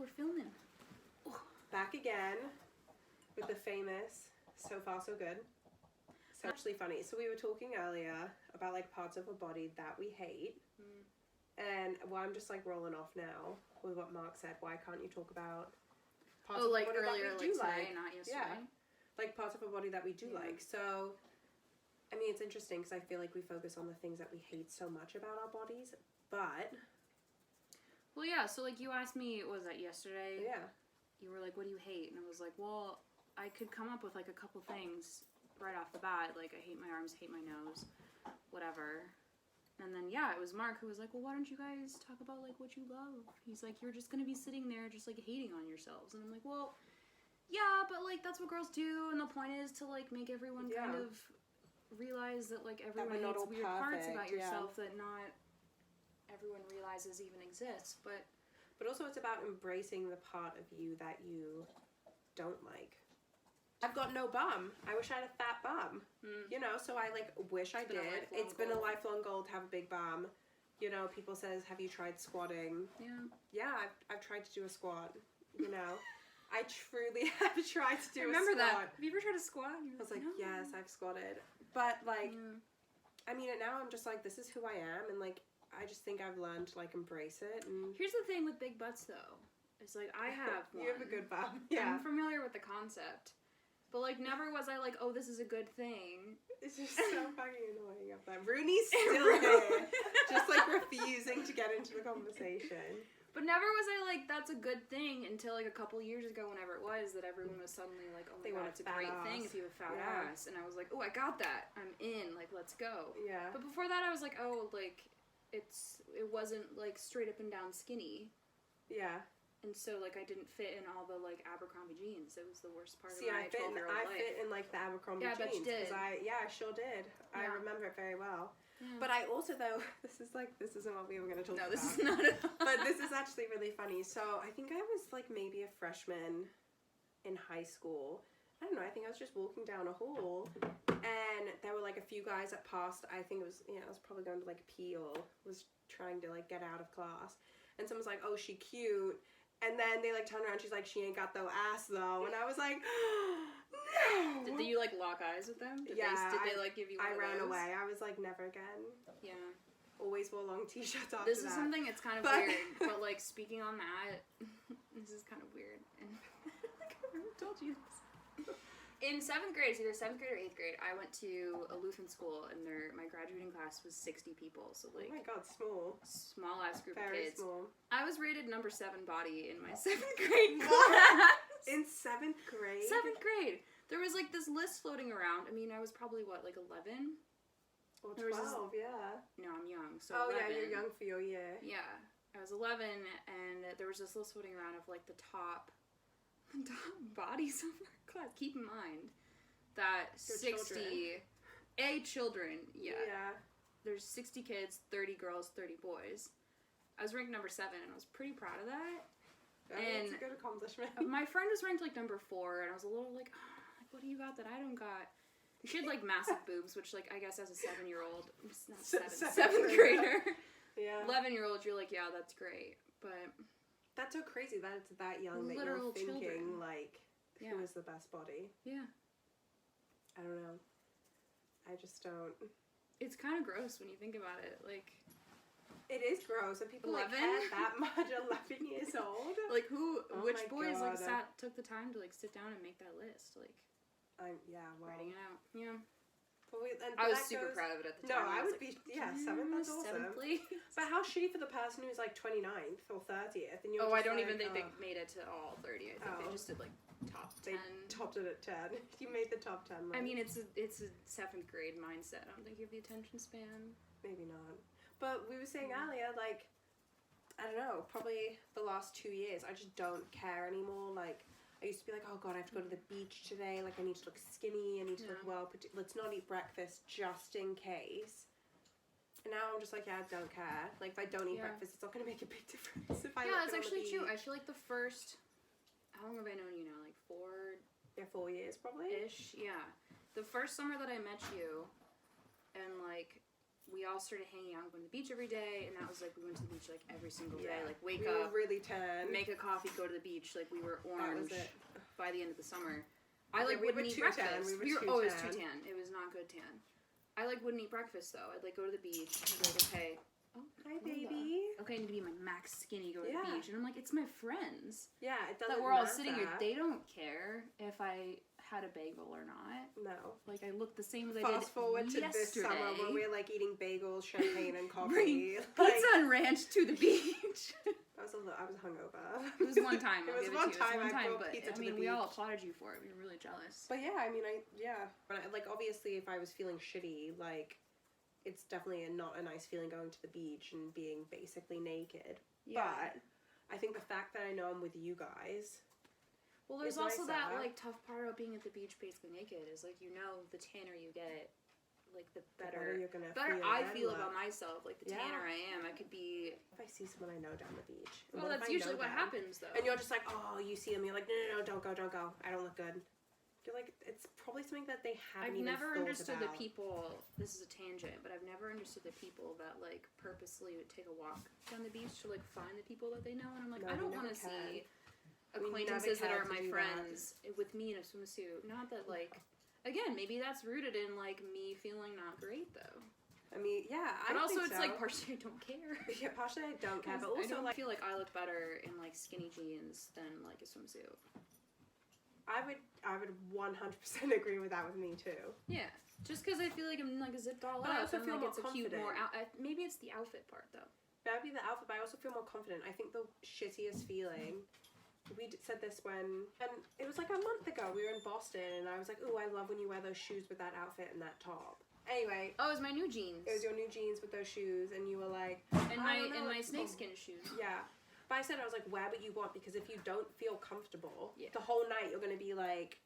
we're filming. Back again with the famous So Far So Good. So actually funny. So we were talking earlier about like parts of a body that we hate. And I'm just like rolling off now with what Mark said. Why can't you talk about parts of like a body earlier, that we do like today, not yesterday? Yeah. Like parts of a body that we do like. So, I mean, it's interesting because I feel like we focus on the things that we hate so much about our bodies, but... Well, yeah, so like you asked me, was that yesterday? Yeah. You were like, what do you hate? And I was like, well, I could come up with like a couple things right off the bat. Like, I hate my arms, hate my nose, whatever. And then, yeah, it was Mark who was like, well, why don't you guys talk about, like, what you love? He's like, you're just going to be sitting there just, like, hating on yourselves. And I'm like, well, yeah, but, like, that's what girls do. And the point is to, like, make everyone kind of realize that, like, everyone hates weird parts about yourself that not everyone realizes even exists. But also it's about embracing the part of you that you don't like. I've got no bum. I wish I had a fat bum. You know, so I like wish I did. It's been a lifelong goal to have a big bum. You know, people says, have you tried squatting? Yeah. Yeah, I've tried to do a squat. You know, I truly have tried to do a squat. Remember that? Have you ever tried to squat? I was like, no. Yes, I've squatted. But like, I mean, now I'm just like, this is who I am, and like, I just think I've learned to like embrace it. And here's the thing with big butts, though. It's like I have one. You have a good bum. Yeah. I'm familiar with the concept. But, like, never was I like, oh, this is a good thing. It's just so fucking annoying of them. Rooney's still here, just, like, refusing to get into the conversation. But never was I like, that's a good thing until, like, a couple years ago, whenever it was, that everyone was suddenly like, oh my god, it's a great thing if you have a fat ass. And I was like, oh, I got that. I'm in. Like, let's go. Yeah. But before that, I was like, oh, like, it wasn't, like, straight up and down skinny. Yeah. And so, like, I didn't fit in all the, like, Abercrombie jeans. It was the worst part of my 12-year-old life. I fit in, like, the Abercrombie jeans. Yeah, I bet you did. I sure did. Yeah. I remember it very well. Yeah. But I also, though, this isn't what we were going to talk about. No, this is not at all. But this is actually really funny. So, I think I was, like, maybe a freshman in high school. I don't know, I think I was just walking down a hall, and there were, like, a few guys that passed. I think it was, I was probably going to, like, pee or was trying to, like, get out of class. And someone's like, oh, she cute. And then they, like, turn around, she's like, she ain't got no ass, though. And I was like, no! Did you, like, lock eyes with them? Did they like, give you one I ran away. I was like, never again. Yeah. Always wore long t-shirts after that. This is something, it's kind of weird. But, like, speaking on that, this is kind of weird. And I told you this. In 7th grade, it's either 7th grade or 8th grade, I went to a Lutheran school, and my graduating class was 60 people, so, like... Oh my god, small. Small-ass group of Very kids. Small. I was rated number 7 body in my 7th grade class. In 7th grade? 7th grade. There was, like, this list floating around. I mean, I was probably, what, like, 11? Or 12, yeah. No, I'm young, so 11. Yeah, you're young for your year. Yeah. I was 11, and there was this list floating around of, like, the top bodies of our class. Keep in mind that children, yeah. There's 60 kids, 30 girls, 30 boys. I was ranked number 7, and I was pretty proud of that. That's a good accomplishment. My friend was ranked, like, number 4, and I was a little like, what do you got that I don't got? She had, like, massive boobs, which, like, I guess as a 7-year-old, not 7th grader. Yeah. 11-year-old, you're like, yeah, that's great, but... That's so crazy that it's that young that you're thinking, like, who is the best body. Yeah. I don't know. I just don't. It's kind of gross when you think about it. Like, it is gross. And people like care that much 11 years old. Like, which boys, like, took the time to, like, sit down and make that list? Like, writing it out. Yeah. I was super proud of it at the time. No, I would be, 7th, that's awesome. But how shitty for the person who's like 29th or 30th, and you're I don't even think they made it to all 30. I think they just did like top 10. They topped it at 10. You made the top 10 list. I mean, it's a 7th grade mindset. I don't think you have the attention span. Maybe not. But we were saying earlier, like, I don't know, probably the last 2 years, I just don't care anymore. Like, I used to be like, oh god, I have to go to the beach today, like I need to look skinny, I need to look well, let's not eat breakfast just in case. And now I'm just like, I don't care. Like, if I don't eat breakfast, it's not going to make a big difference if I it's actually true. I feel like the first, how long have I known you now? Like 4? Yeah, 4 years probably. Ish, yeah. The first summer that I met you, and like, we all started hanging out, going to the beach every day, and that was, like, we went to the beach, like, every single day. Like, wake we up, were really tan. Make a coffee, go to the beach. Like, we were orange by the end of the summer. I, like, we wouldn't eat breakfast. We were always too too tan. It was not good tan. I, like, wouldn't eat breakfast, though. I'd, like, go to the beach, and I'd be like, okay. Oh, hi, baby. Okay, I need to be my max skinny, go to the beach. And I'm like, it's my friends. Yeah, it doesn't that we're all sitting here. They don't care if I had a bagel or not. No. Like, I look the same as I did Fast forward to this summer when we're, like, eating bagels, champagne, and coffee. Bring like, pizza and ranch to the beach. I was hungover. It was one time. It was one time, but I mean, we all applauded you for it. We were really jealous. But yeah, I mean, But like, obviously, if I was feeling shitty, like, it's definitely not a nice feeling going to the beach and being basically naked. Yeah. But I think the fact that I know I'm with you guys. Well, there's also that, like, tough part about being at the beach basically naked is, like, you know, the tanner you get, like, the better you're gonna I feel about myself. Like, the tanner I am, I could be... If I see someone I know down the beach. Well, that's usually what happens, though. And you're just like, oh, you see them, you're like, no, don't go. I don't look good. You're like, it's probably something that they haven't even thought about. I've never understood the people, this is a tangent, but I've never understood the people that, like, purposely would take a walk down the beach to, like, find the people that they know. And I'm like, I don't want to see acquaintances that are my friends with me in a swimsuit. Not that, like, again, maybe that's rooted in, like, me feeling not great, though. I mean, yeah, but also it's like partially I don't care. Yeah, partially I don't care, but also I feel like I look better in, like, skinny jeans than, like, a swimsuit. I would 100% agree with that with me too. Yeah, just because I feel like I'm, like, zipped all up. I also feel like, more confident. Maybe it's the outfit part though. That would be the outfit, but I also feel more confident. I think the shittiest feeling. We said this and it was like a month ago. We were in Boston, and I was like, "Ooh, I love when you wear those shoes with that outfit and that top." Anyway. Oh, it was my new jeans. It was your new jeans with those shoes, and you were like, and my snakeskin shoes. Yeah. But I said, I was like, wear what you want, because if you don't feel comfortable, the whole night you're going to be like...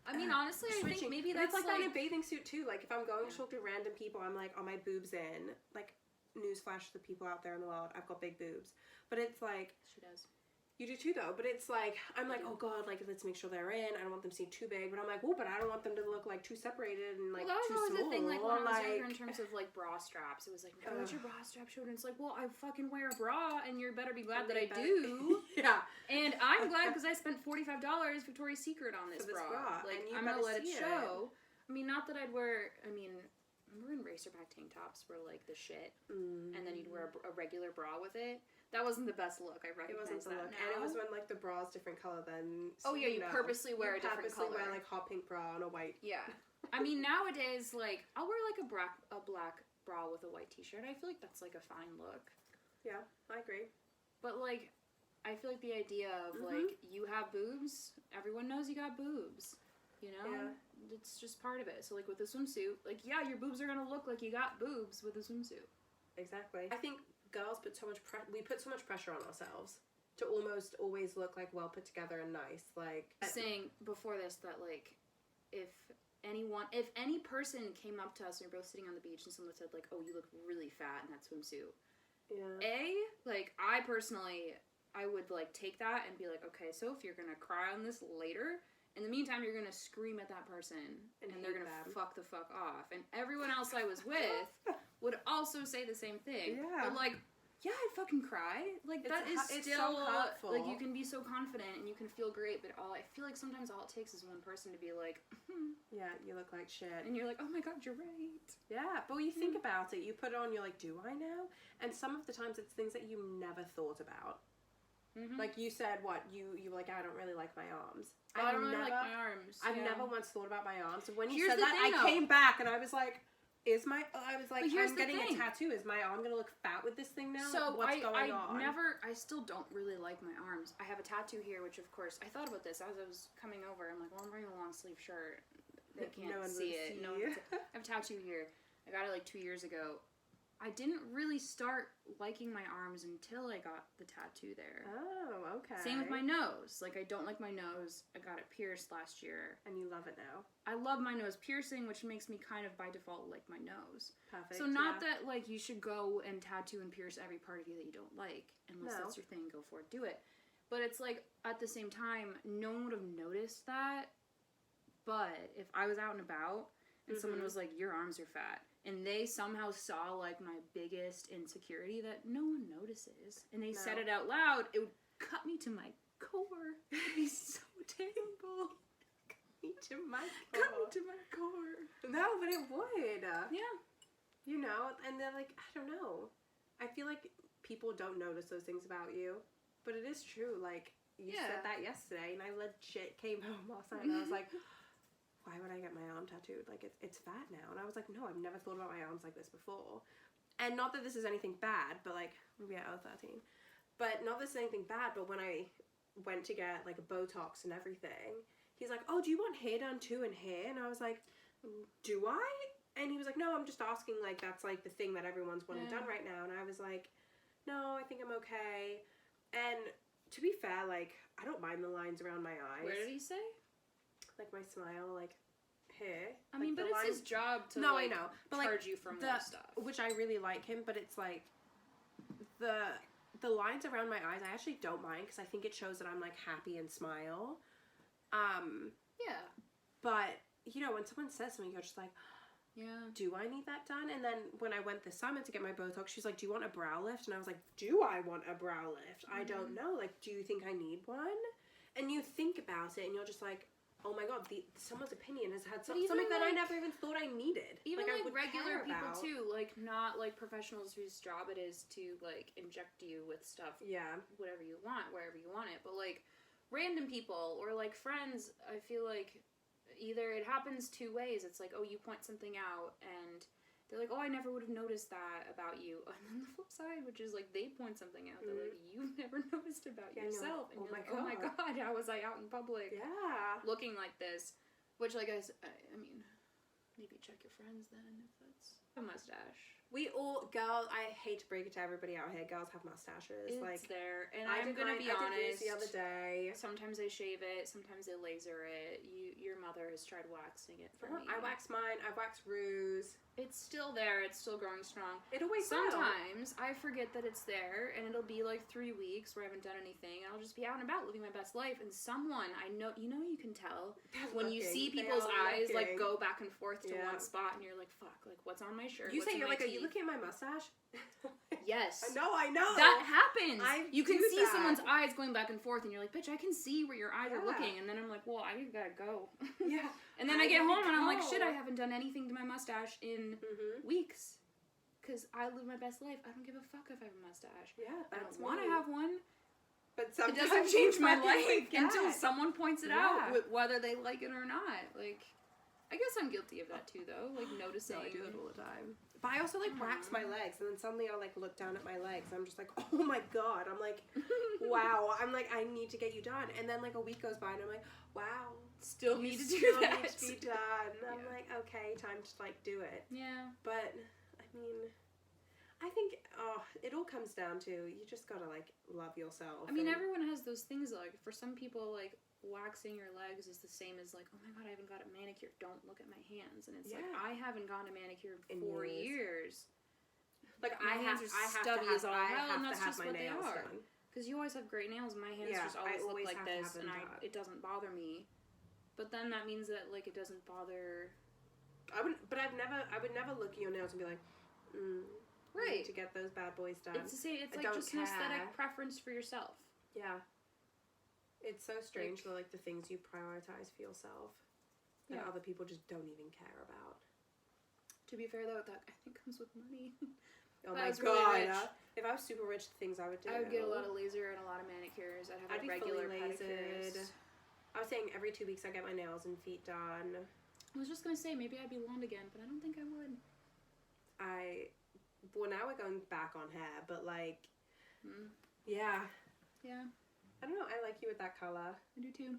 I mean, honestly, I think maybe that's like in a bathing suit too. Like, if I'm going to talk to random people, I'm like, are my boobs in? Like, newsflash to the people out there in the world, I've got big boobs. But it's like... She does. You do too, though. But it's like, I'm like, oh God, like, let's make sure they're in. I don't want them to seem too big. But I'm like, oh, but I don't want them to look, like, too separated and, like, too small. Well, that was always the thing, like, when I was younger in terms of, like, bra straps. It was like, no, let your bra strap show. And it's like, well, I fucking wear a bra, and you better be glad that I do. Yeah. And I'm glad because I spent $45 Victoria's Secret on this bra. Like, I'm going to let it show. I mean, not that I'd wear, remember when racerback tank tops were, like, the shit? And then you'd wear a regular bra with it? That wasn't the best look. I recognize that now. And it was when, like, the bra's different color than... Oh, yeah, you purposely wear a different color. You purposely wear, like, hot pink bra and a white... Yeah. I mean, nowadays, like, I'll wear, like, a black bra with a white t-shirt. I feel like that's, like, a fine look. Yeah, I agree. But, like, I feel like the idea of, like, you have boobs, everyone knows you got boobs. You know? Yeah. It's just part of it. So, like, with a swimsuit, like, yeah, your boobs are gonna look like you got boobs with a swimsuit. Exactly. I think... girls put so much we put so much pressure on ourselves to almost always look, like, well put together and nice. Like, saying before this that, like, if any person came up to us and we were both sitting on the beach and someone said, like, oh, you look really fat in that swimsuit. Yeah. Like, I personally, I would, like, take that and be like, okay, so if you're gonna cry on this later, in the meantime, you're gonna scream at that person and they're gonna fuck the fuck off. And everyone else I was with would also say the same thing. Yeah. But, like, yeah, I'd fucking cry. Like, that is still, so hurtful. Like, you can be so confident and you can feel great, but I feel like sometimes all it takes is one person to be like, yeah, you look like shit. And you're like, oh my God, you're right. Yeah, but when you think about it, you put it on, you're like, do I now? And some of the times it's things that you never thought about. Like, you said, what? You were like, I don't really like my arms. I don't really like my arms. I've never once thought about my arms. And when you said that, I came back and I was like, I'm getting a tattoo. Is my arm going to look fat with this thing now? So what's going on? I still don't really like my arms. I have a tattoo here, which, of course, I thought about this as I was coming over. I'm like, well, I'm wearing a long sleeve shirt. They can't see it. I have a tattoo here. I got it, like, 2 years ago. I didn't really start liking my arms until I got the tattoo there. Oh, okay. Same with my nose. Like, I don't like my nose. I got it pierced last year. And you love it now. I love my nose piercing, which makes me kind of by default like my nose. Perfect. So not that, like, you should go and tattoo and pierce every part of you that you don't like. Unless that's your thing, go for it, do it. But it's like, at the same time, no one would have noticed that. But if I was out and about and someone was like, your arms are fat, And they somehow saw, like, my biggest insecurity that no one notices. And they said it out loud. It would cut me to my core. It'd be so terrible. Cut me to my core. No, but it would. Yeah. You know, and they're like, I don't know. I feel like people don't notice those things about you. But it is true. Like, you said that yesterday, and I legit came home last night, and I was like... Why would I get my arm tattooed? Like, it's fat now. And I was like, no, I've never thought about my arms like this before. And not that this is anything bad, but like, yeah, I was 13. But not that this is anything bad, but when I went to get like a Botox and everything, he's like, oh, do you want hair done too and hair? And I was like, do I? And he was like, no, I'm just asking, like, that's like the thing that everyone's wanting done right now. And I was like, no, I think I'm okay. And to be fair, like, I don't mind the lines around my eyes. Where did he say? Like my smile, like here. I mean, but it's his job to I know, but charge you for more stuff. Which I really like him, but it's like the lines around my eyes I actually don't mind because I think it shows that I'm like happy and smile. Yeah. But you know, when someone says something, you're just like, yeah. Do I need that done? And then when I went this summer to get my Botox, she's like, do you want a brow lift? And I was like, do I want a brow lift? I don't know. Like, do you think I need one? And you think about it, and you're just like, oh my god, someone's opinion has had something that I never even thought I needed. Even like regular people too, like not like professionals whose job it is to like inject you with stuff. Yeah. Whatever you want, wherever you want it. But like random people or like friends, I feel like either it happens two ways. It's like, oh, you point something out and they're like, oh, I never would have noticed that about you. And then the flip side, which is like they point something out that like you've never noticed about yourself. And you're like, oh my god, how was I out in public looking like this? Which like I mean, maybe check your friends then if that's a mustache. We all, girls, I hate to break it to everybody out here, girls have mustaches. It's like there. And I'm going to be honest. The other day. Sometimes they shave it. Sometimes they laser it. Your mother has tried waxing it for me. I wax mine. I wax rouge. It's still there. It's still growing strong. It always Sometimes I forget that it's there, and it'll be like 3 weeks where I haven't done anything, and I'll just be out and about living my best life, and someone I know, you can tell when you see people's eyes like go back and forth to one spot, and you're like, fuck, like what's on my shirt? You say you're like, are you looking at my mustache? Yes. I know. That happens. You can see someone's eyes going back and forth, and you're like, bitch, I can see where your eyes are looking, and then I'm like, well, I gotta go. Yeah. And then I get home, and I'm like, shit, I haven't done anything to my mustache in weeks. Because I live my best life. I don't give a fuck if I have a mustache. Yeah, I don't want to have one. But sometimes it doesn't change my life until someone points it out, whether they like it or not. Like, I guess I'm guilty of that too, though. Like, noticing. No, I do it all the time. But I also, like, wax my legs, and then suddenly I'll, like, look down at my legs, and I'm just like, oh my god. I'm like, wow. I'm like, I need to get you done. And then, like, a week goes by, and I'm like, wow. Still need to do that. Need to be done. I'm like, okay, time to, like, do it. Yeah. But, I mean, I think, it all comes down to, you just gotta, like, love yourself. I mean, everyone has those things, like, for some people, like, waxing your legs is the same as like, oh my god, I haven't got a manicure, don't look at my hands. And it's like, I haven't gotten a manicure in 4 years. Like, my hands are stubby as all hell, and that's just what they are. Because you always have great nails, and my hands just always look like this, and it doesn't bother me. But then that means that like it doesn't bother. I would never look at your nails and be like, right, to get those bad boys done. It's the same. It's like just an aesthetic preference for yourself. Yeah. It's so strange that, like, the things you prioritize for yourself that other people just don't even care about. To be fair, though, that I think comes with money. Oh my god. Really if I was super rich, the things I would do. I would get a lot of laser and a lot of manicures. I'd have regular pedicures. I was saying every 2 weeks I get my nails and feet done. I was just going to say, maybe I'd be blonde again, but I don't think I would. Well, now we're going back on hair, but, like, yeah. Yeah. I don't know, I like you with that color. I do too.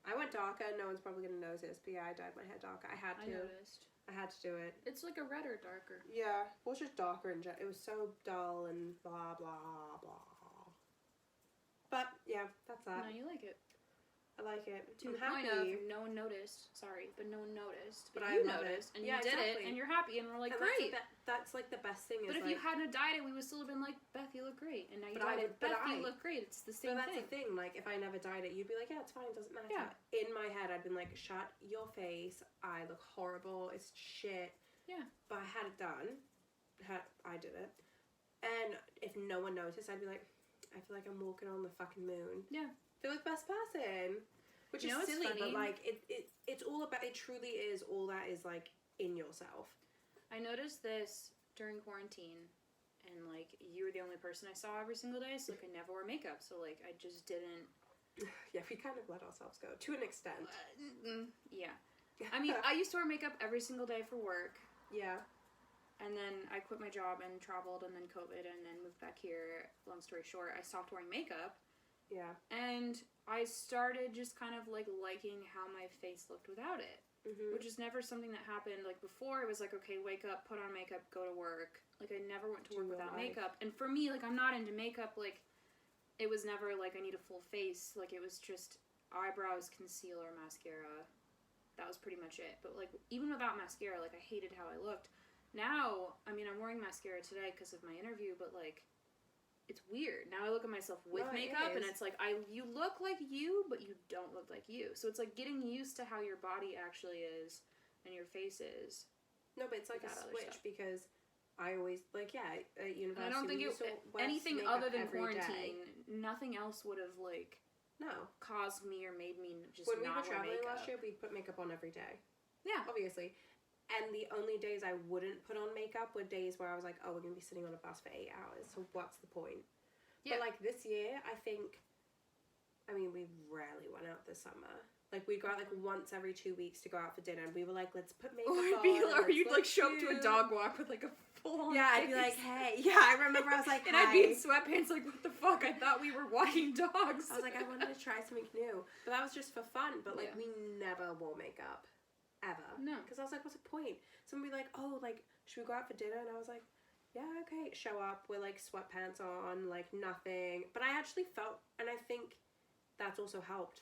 I went darker, no one's probably going to notice, but yeah, I dyed my hair darker. I had to. I noticed. I had to do it. It's like a red or darker. Yeah, well, it's just darker and it was so dull and blah, blah, blah. But, yeah, that's that. No, you like it. I like it. To the point of no one noticed. Sorry, but no one noticed. But you noticed, and you did it, and you're happy, and we're like, great. That's like the best thing. But if you hadn't dyed it, we would still have been like, Beth, you look great. And now you dyed it, Beth, you look great. It's the same thing. But that's the thing. Like, if I never dyed it, you'd be like, yeah, it's fine, it doesn't matter. Yeah. In my head, I'd been like, shut your face. I look horrible. It's shit. Yeah. But I had it done. I did it. And if no one noticed, I'd be like, I feel like I'm walking on the fucking moon. Yeah. I feel like the best person. Which is silly, but like, it's all about, it truly is all that is like in yourself. I noticed this during quarantine, and like, you were the only person I saw every single day, so like, I never wore makeup, so like, I just didn't. Yeah, we kind of let ourselves go to an extent. Yeah. I mean, I used to wear makeup every single day for work. Yeah. And then I quit my job and traveled, and then COVID, and then moved back here. Long story short, I stopped wearing makeup. Yeah. And I started just kind of like liking how my face looked without it. Mm-hmm. Which is never something that happened. Like before, it was like, okay, wake up, put on makeup, go to work. Like I never went to work without makeup. And for me, like I'm not into makeup. Like it was never like I need a full face. Like it was just eyebrows, concealer, mascara. That was pretty much it. But like even without mascara, like I hated how I looked. Now, I mean, I'm wearing mascara today because of my interview, but like it's weird. Now I look at myself with makeup, and it's like you look like you, but you don't look like you. So it's like getting used to how your body actually is and your face is. No, but it's like a switch because I always at university. And I don't think anything other than quarantine, nothing else would have like caused me or made me just when not wear makeup. When we were traveling last year, we put makeup on every day. Yeah, obviously. And the only days I wouldn't put on makeup were days where I was like, oh, we're going to be sitting on a bus for 8 hours, so what's the point? Yeah. But, like, this year, I think, I mean, we rarely went out this summer. Like, we'd go out, like, once every 2 weeks to go out for dinner, and we were like, let's put makeup on. Or you'd, like, show up to a dog walk with, like, a full-on I'd be like, hey. Yeah, I remember I was like, and I'd be in sweatpants, like, what the fuck? I thought we were walking dogs. I was like, I wanted to try something new. But that was just for fun. But, like, we never wore makeup. Ever. No. Because I was like, what's the point? Someone would be like, oh, like, should we go out for dinner? And I was like, yeah, okay. Show up with, like, sweatpants on, like, nothing. But I actually felt, and I think that's also helped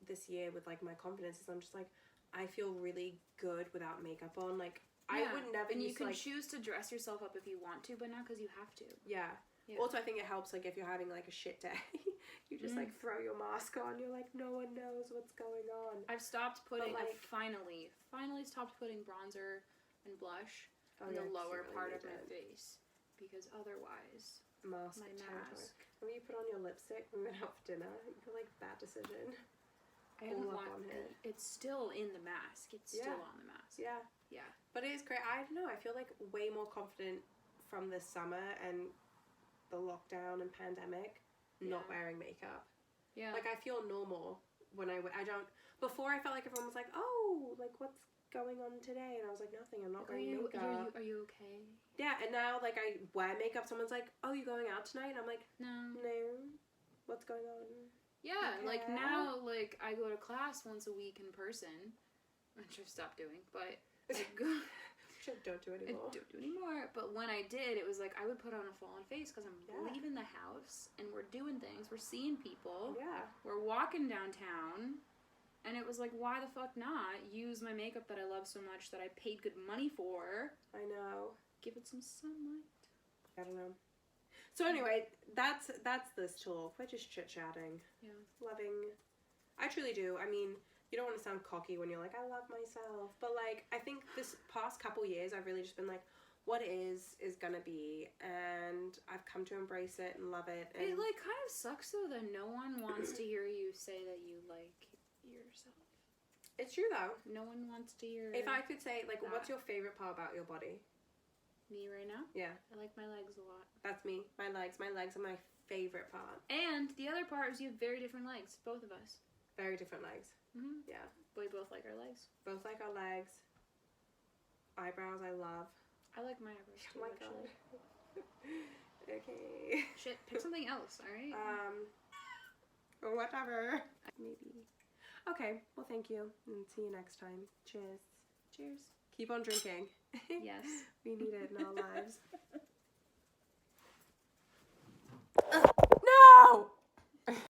this year with, like, my confidence is I'm just like, I feel really good without makeup on. Like, I would never and you can choose to dress yourself up if you want to, but not because you have to. Yeah. Also, I think it helps, like, if you're having, like, a shit day, you just, like, throw your mask on. You're like, no one knows what's going on. I've stopped putting, I've finally stopped putting bronzer and blush in the lower part of my face. Because otherwise, my mask. When you put on your lipstick when we went out for dinner, you're like, bad decision. I haven't it's still in the mask. It's still on the mask. Yeah. Yeah. But it is great. I don't know. I feel, like, way more confident from this summer and the lockdown and pandemic not wearing makeup. Yeah. Like, I feel normal when I don't... Before, I felt like everyone was like, oh, like, what's going on today? And I was like, nothing, I'm not wearing makeup. Are you okay? Yeah, and now, like, I wear makeup, someone's like, oh, you going out tonight? And I'm like, no. What's going on? Yeah, like, now, like, I go to class once a week in person, which I've stopped doing, but... I don't do anymore. But when I did, it was like I would put on a full-on face because I'm leaving the house and we're doing things. We're seeing people. Yeah. We're walking downtown. And it was like, why the fuck not use my makeup that I love so much that I paid good money for? I know. Give it some sunlight. I don't know. So anyway, that's this talk. We're just chit-chatting. Yeah. Loving. I truly do. I mean... You don't want to sound cocky when you're like, I love myself. But, like, I think this past couple years, I've really just been like, what is gonna be. And I've come to embrace it and love it. And it, like, kind of sucks, though, that no one wants to hear you say that you like yourself. It's true, though. No one wants to hear If I could say, like, what's your favorite part about your body? Me right now? Yeah. I like my legs a lot. That's me. My legs. My legs are my favorite part. And the other part is you have very different legs. Both of us. Very different legs. Mm-hmm. Yeah. But we both like our legs. Both like our legs. Eyebrows I love. I like my eyebrows too, actually. God. Okay. Shit, pick something else, alright? Whatever. Maybe. Okay, well thank you. And see you next time. Cheers. Cheers. Keep on drinking. Yes. We need it in our lives.